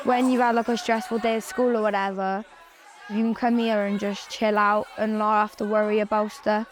When you've had like a stressful day at school or whatever, you can come here and just chill out and not have to worry about stuff.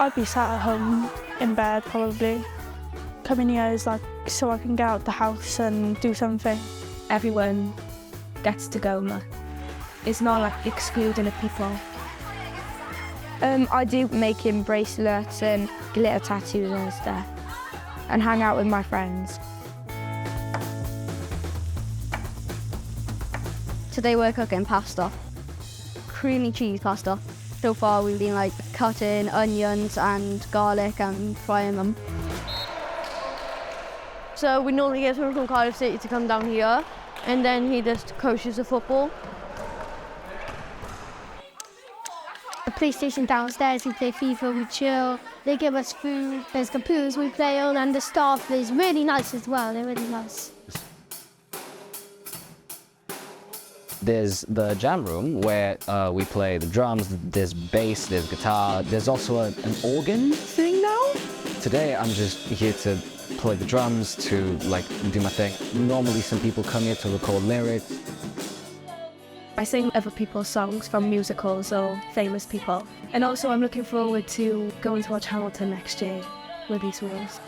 I'd be sat at home in bed probably. Coming here is like so I can get out the house and do something. Everyone gets to go, like. It's not like excluding the people. I do making bracelets and glitter tattoos and stuff, and hang out with my friends. Today we're cooking pasta, creamy cheese pasta. So far we've been like cutting onions and garlic and frying them. So we normally get someone from Cardiff City to come down here, and then he just coaches the football. The PlayStation downstairs, we play FIFA, we chill. They give us food, there's computers we play on, and the staff is really nice as well, they're really nice. There's the jam room where we play the drums, there's bass, there's guitar, there's also an organ thing now. Today I'm just here to play the drums, to like do my thing. Normally some people come here to record lyrics. I sing other people's songs from musicals or famous people. And also I'm looking forward to going to watch Hamilton next year with these wheels.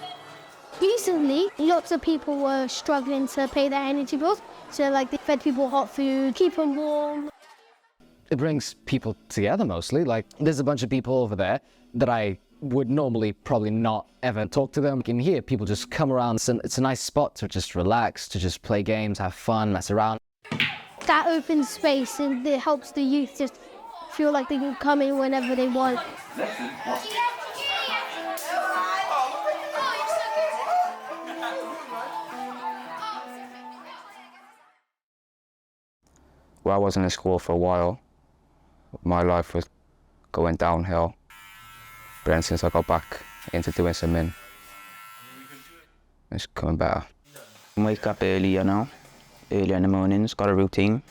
Recently, lots of people were struggling to pay their energy bills, so like they fed people hot food, keep them warm. It brings people together mostly. Like there's a bunch of people over there that I would normally probably not ever talk to them. In here, people just come around. It's a nice spot to just relax, to just play games, have fun, mess around. That open space, and it helps the youth just feel like they can come in whenever they want. Well, I wasn't in school for a while. My life was going downhill. But then since I got back into doing something, it's coming better. I wake up early, you know, early in the mornings, got a routine,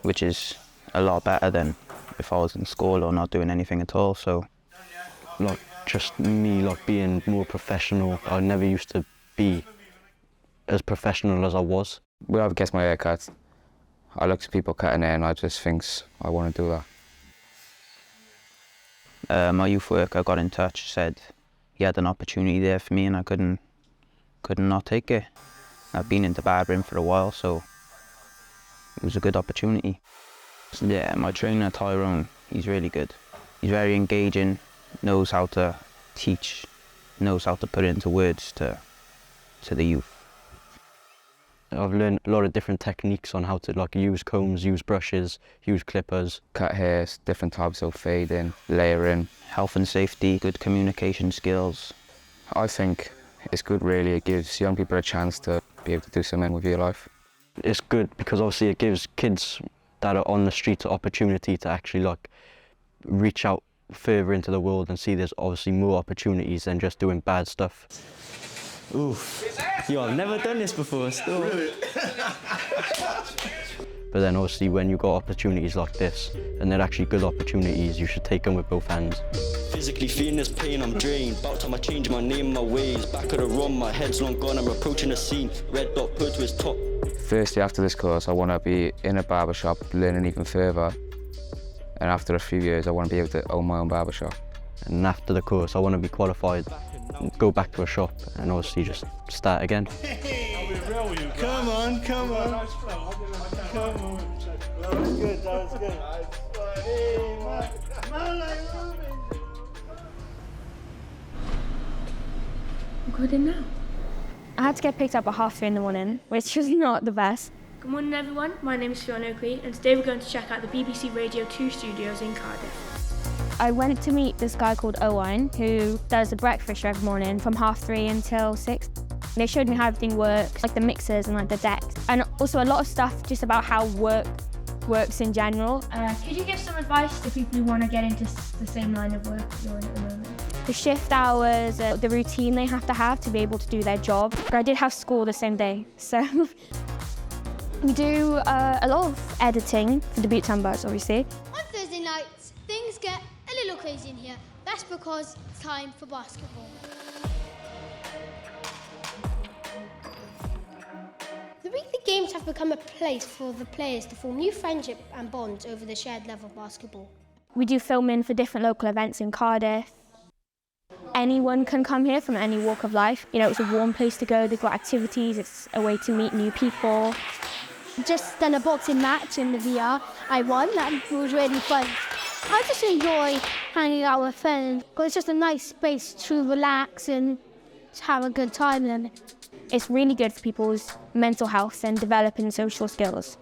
which is a lot better than if I was in school or not doing anything at all, so. Like, just me, like, being more professional. I never used to be as professional as I was. When I get my hair cut, I look to people cutting hair and I just think I want to do that. My youth worker got in touch, said he had an opportunity there for me and I couldn't not take it. I've been into barbering for a while, so it was a good opportunity. Yeah, my trainer Tyrone, he's really good. He's very engaging, knows how to teach, knows how to put it into words to the youth. I've learned a lot of different techniques on how to like use combs, use brushes, use clippers. Cut hair, different types of fading, layering. Health and safety, good communication skills. I think it's good really, it gives young people a chance to be able to do something with your life. It's good because obviously it gives kids that are on the streets an opportunity to actually like reach out further into the world and see there's obviously more opportunities than just doing bad stuff. Oof. Yo, I've never done this before still. But then obviously when you got opportunities like this, and they're actually good opportunities, you should take them with both hands. Physically feeling this pain, I'm drained. About time I change my name and my ways. Back of the run, my head's long gone, I'm approaching the scene. Red dot put to his top. Firstly, after this course, I want to be in a barbershop, learning even further. And after a few years, I want to be able to own my own barbershop. And after the course, I want to be qualified, go back to a shop, and obviously just start again. Come on, come on. Come on. That was good, that was good. Good enough. I had to get picked up at 3:30 in the morning, which was not the best. Good morning everyone, my name is Ieuenctid and today we're going to check out the BBC Radio 2 studios in Cardiff. I went to meet this guy called Owen who does the breakfast show every morning from 3:30 until 6. They showed me how everything works, like the mixers and like the decks, and also a lot of stuff just about how work works in general. Could you give some advice to people who want to get into the same line of work that you're in at the moment? The shift hours, the routine they have to be able to do their job. But I did have school the same day, so we do a lot of editing for the Beat Time Birds, obviously. On Thursday nights, things get a little plays in here. That's because it's time for basketball. The weekly games have become a place for the players to form new friendship and bonds over the shared love of basketball. We do filming for different local events in Cardiff. Anyone can come here from any walk of life. You know, it's a warm place to go, they've got activities, it's a way to meet new people. Just done a boxing match in the VR. I won, that was really fun. I just enjoy hanging out with friends because it's just a nice space to relax and have a good time in. It's really good for people's mental health and developing social skills.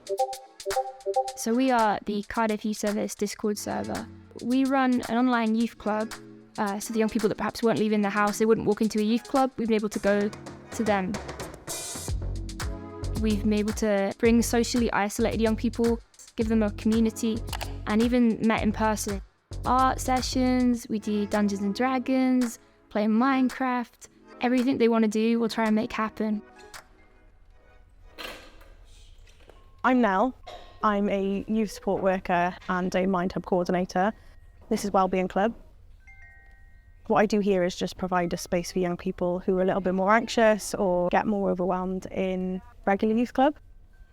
So we are the Cardiff Youth Service Discord server. We run an online youth club, so the young people that perhaps weren't leaving their house, they wouldn't walk into a youth club, we've been able to go to them. We've been able to bring socially isolated young people, give them a community, and even met in person. Art sessions, we do Dungeons and Dragons, play Minecraft, everything they want to do, we'll try and make happen. I'm Nell. I'm a youth support worker and a Mind Hub coordinator. This is Wellbeing Club. What I do here is just provide a space for young people who are a little bit more anxious or get more overwhelmed in regular youth club.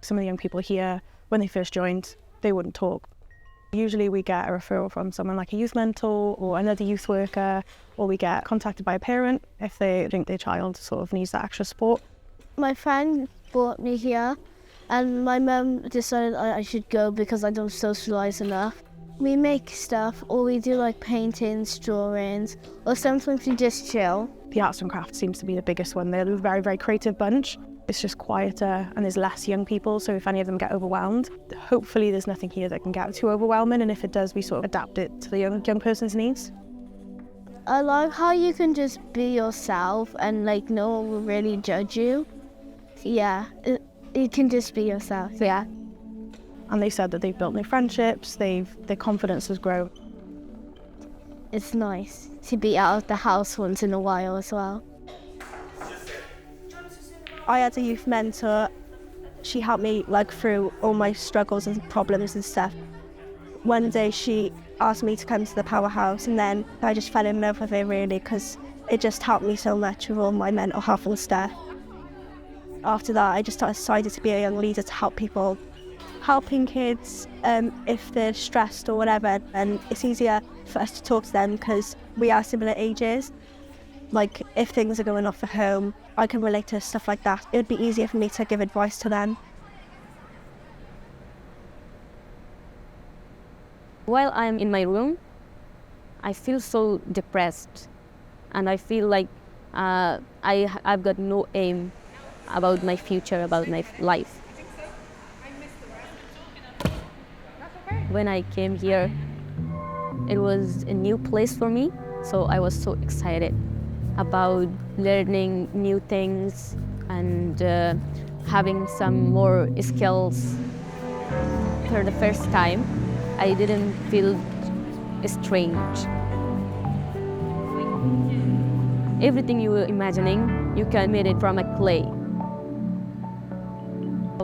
Some of the young people here, when they first joined, they wouldn't talk. Usually we get a referral from someone like a youth mentor or another youth worker, or we get contacted by a parent if they think their child sort of needs that extra support. My friend brought me here and my mum decided I should go because I don't socialise enough. We make stuff, or we do like paintings, drawings, or sometimes we just chill. The arts and crafts seems to be the biggest one. They're a very, very creative bunch. It's just quieter and there's less young people, so if any of them get overwhelmed, hopefully there's nothing here that can get too overwhelming, and if it does, we sort of adapt it to the young person's needs. I like how you can just be yourself and like no one will really judge you. Yeah, you can just be yourself, yeah. And they said that they've built new friendships, their confidence has grown. It's nice to be out of the house once in a while as well. I had a youth mentor. She helped me like through all my struggles and problems and stuff. One day she asked me to come to the powerhouse, and then I just fell in love with it really, because it just helped me so much with all my mental health and stuff. After that, I just decided to be a young leader to help people. Helping kids if they're stressed or whatever, and it's easier for us to talk to them because we are similar ages. Like if things are going off at home, I can relate to stuff like that. It would be easier for me to give advice to them. While I'm in my room, I feel so depressed, and I feel like I've got no aim about my future, about my life. When I came here, it was a new place for me, so I was so excited about learning new things and having some more skills. For the first time, I didn't feel strange. Everything you were imagining, you can make it from a clay.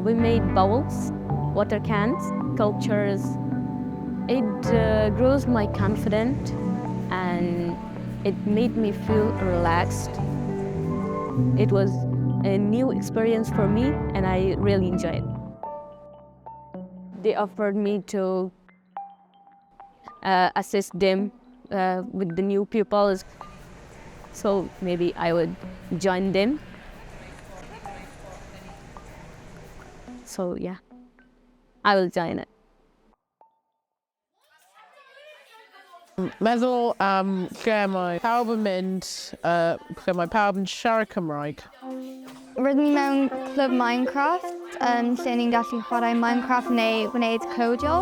We made bowls, water cans, sculptures. It grows my confidence and it made me feel relaxed. It was a new experience for me and I really enjoyed it. They offered me to assist them with the new pupils, so maybe I would join them. So yeah, I will join it. Meddwl lle mae pawb yn mynd, lle mae pawb yn siarad Cymraeg. Rydyn ni mewn clwb Minecraft, lle ni'n gallu chwarae Minecraft neu gwneud cowdio.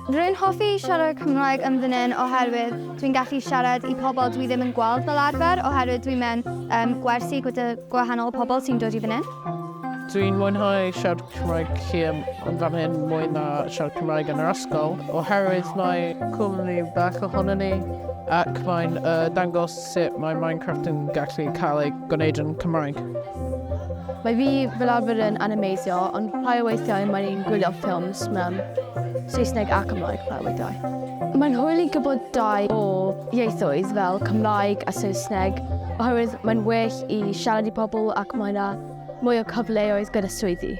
Rwy'n hoffi siarad Cymraeg yn fan hyn oherwydd dwi'n gallu siarad i pobl dwi ddim yn gweld fel arfer, oherwydd dwi'n mewn gwersi gyda gwahanol pobl sy'n dod i fan hyn. Dwi'n mwynhau siarad Cymraeg hier yn fan hyn mwy na siarad Cymraeg yn yr ysgol, oherwydd mae cwmni bach ohono ni ac mae'n dangos sut mae Minecraft yn gallu cael ei gwneud yn Cymraeg. Mae fi fel arfer yn animeisio, ond rhai o weithiau mae'n gwylio ffilms mewn Saesneg ac Cymraeg fel weithiau. Mae'n hwyl i gwybod dau o ieithoedd fel Cymraeg a Saesneg, oherwydd mae'n well I siarad I pobl ac mae yna mwy o cyfleoedd gyda swyddi.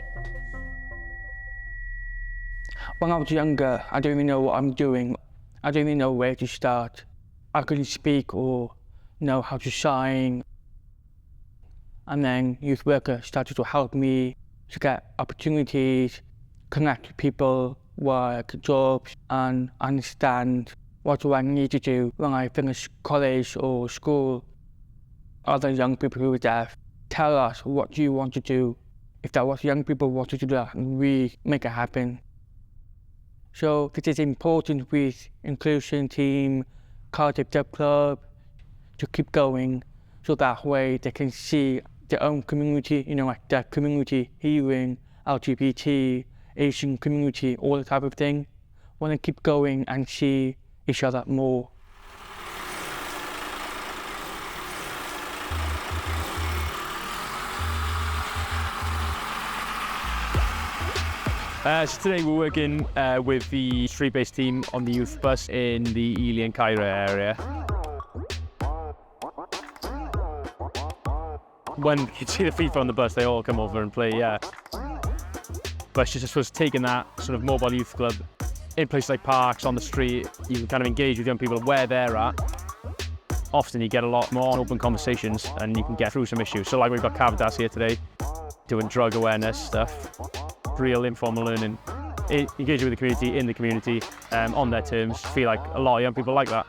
When I was younger, I didn't even know what I'm doing. I didn't even know where to start. I couldn't speak or know how to sign. And then youth worker started to help me to get opportunities, connect with people, work, jobs, and understand what do I need to do when I finish college or school. Other young people who are deaf tell us what do you want to do. If that was young people wanted to do that, we make it happen. So it is important with inclusion team, Cardiff Dub Club, to keep going, so that way they can see their own community, you know, like their community, hearing, LGBT, Asian community, all the type of thing. Want to keep going and see each other more. So today we're working with the street-based team on the youth bus in the Ieuenctid area. When you see the FIFA on the bus, they all come over and play, yeah. But it's just, I suppose, taking that sort of mobile youth club in places like parks, on the street, you can kind of engage with young people where they're at. Often you get a lot more open conversations and you can get through some issues. So like we've got Caerdydd here today, doing drug awareness stuff, real informal learning, engaging with the community, in the community, on their terms. I feel like a lot of young people like that.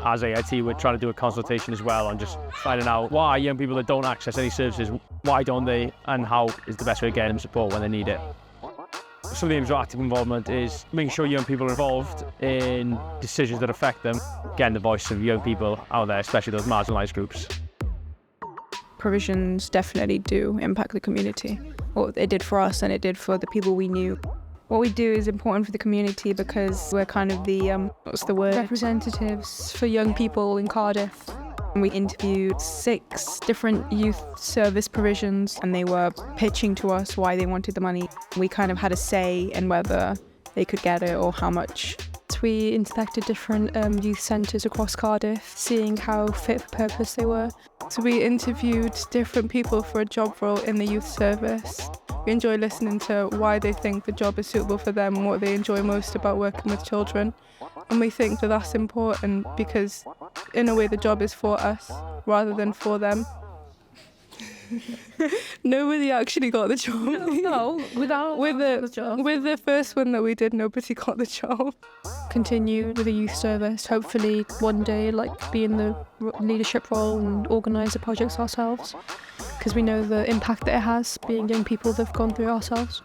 As AIT, we're trying to do a consultation as well on just finding out why young people that don't access any services, why don't they, and how is the best way of getting them support when they need it. Some of the aims of active involvement is making sure young people are involved in decisions that affect them, getting the voice of young people out there, especially those marginalised groups. Provisions definitely do impact the community. What it did for us and it did for the people we knew. What we do is important for the community because we're kind of the, representatives for young people in Cardiff. And we interviewed 6 different youth service provisions and they were pitching to us why they wanted the money. We kind of had a say in whether they could get it or how much. We inspected different youth centres across Cardiff, seeing how fit for purpose they were. So we interviewed different people for a job role in the youth service. We enjoy listening to why they think the job is suitable for them and what they enjoy most about working with children. And we think that that's important because, in a way, the job is for us rather than for them. Nobody actually got the job. No, with the first one that we did, nobody got the job. Continue with the youth service. Hopefully, one day, be in the leadership role and organise the projects ourselves, because we know the impact that it has being young people that have gone through ourselves.